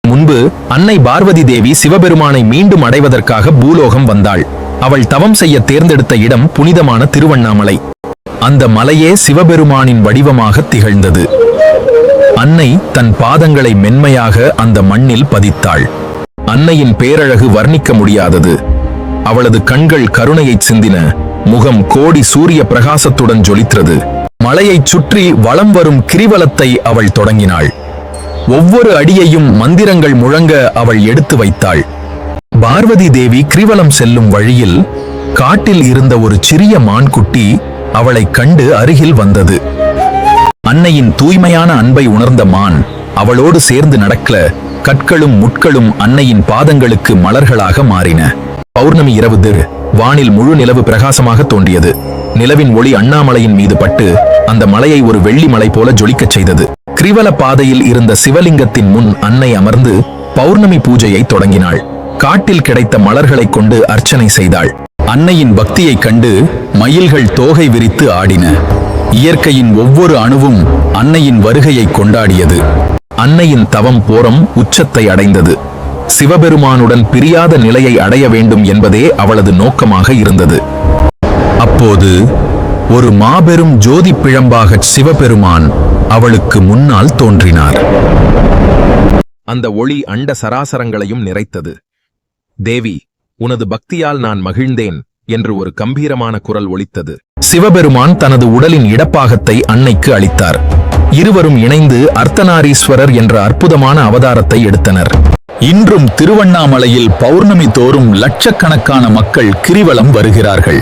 முன்பு அன்னை பார்வதி தேவி சிவபெருமானை மீண்டும் அடைவதற்காக பூலோகம் வந்தாள். அவள் தவம் செய்ய தேர்ந்தெடுத்த இடம் புனிதமான திருவண்ணாமலை. அந்த மலையே சிவபெருமானின் வடிவமாக திகழ்ந்தது. அன்னை தன் பாதங்களை மென்மையாக அந்த மண்ணில் பதித்தாள். அன்னையின் பேரழகு வர்ணிக்க முடியாதது. அவளது கண்கள் கருணையைச் சிந்தின, முகம் கோடி சூரிய பிரகாசத்துடன் ஜொலித்தது. மலையைச் சுற்றி வலம் வரும் கிரிவலத்தை அவள் தொடங்கினாள். ஒவ்வொரு அடியையும் மந்திரங்கள் முழங்க அவள் எடுத்து வைத்தாள். பார்வதி தேவி கிரிவலம் செல்லும் வழியில் காட்டில் இருந்த ஒரு சிறிய மான்குட்டி அவளை கண்டு அருகில் வந்தது. அன்னையின் தூய்மையான அன்பை உணர்ந்த மான் அவளோடு சேர்ந்து நடக்க கற்களும் முட்களும் அன்னையின் பாதங்களுக்கு மலர்களாக மாறின. பௌர்ணமி இரவு வானில் முழு நிலவு பிரகாசமாக தோன்றியது. நிலவின் ஒளி அண்ணாமலையின் மீது பட்டு அந்த மலையை ஒரு வெள்ளி மலை போல ஜொலிக்கச் செய்தது. கிரிவல பாதையில் இருந்த சிவலிங்கத்தின் முன் அன்னை அமர்ந்து பௌர்ணமி பூஜையை தொடங்கினாள். காட்டில் கிடைத்த மலர்களைக் கொண்டு அர்ச்சனை செய்தாள். அன்னையின் பக்தியைக் கண்டு மயில்கள் தோகை விரித்து ஆடின. இயற்கையின் ஒவ்வொரு அணுவும் அன்னையின் வருகையை கொண்டாடியது. அன்னையின் தவம் போரம் உச்சத்தை அடைந்தது. சிவபெருமானுடன் பிரியாத நிலையை அடைய வேண்டும் என்பதே அவளது நோக்கமாக இருந்தது. அப்போது ஒரு மாபெரும் ஜோதி பிழம்பாக சிவபெருமான் அவளுக்கு முன்னால் தோன்றினார். அந்த ஒளி அண்ட சராசரங்களையும் நிறைத்தது. தேவி, உனது பக்தியால் நான் மகிழ்ந்தேன் என்று ஒரு கம்பீரமான குரல் ஒலித்தது. சிவபெருமான் தனது உடலின் இடப்பாகத்தை அன்னைக்கு அளித்தார். இருவரும் இணைந்து அர்த்தநாரீஸ்வரர் என்ற அற்புதமான அவதாரத்தை எடுத்தனர். இன்றும் திருவண்ணாமலையில் பௌர்ணமி தோறும் லட்சக்கணக்கான மக்கள் கிரிவலம் வருகிறார்கள்.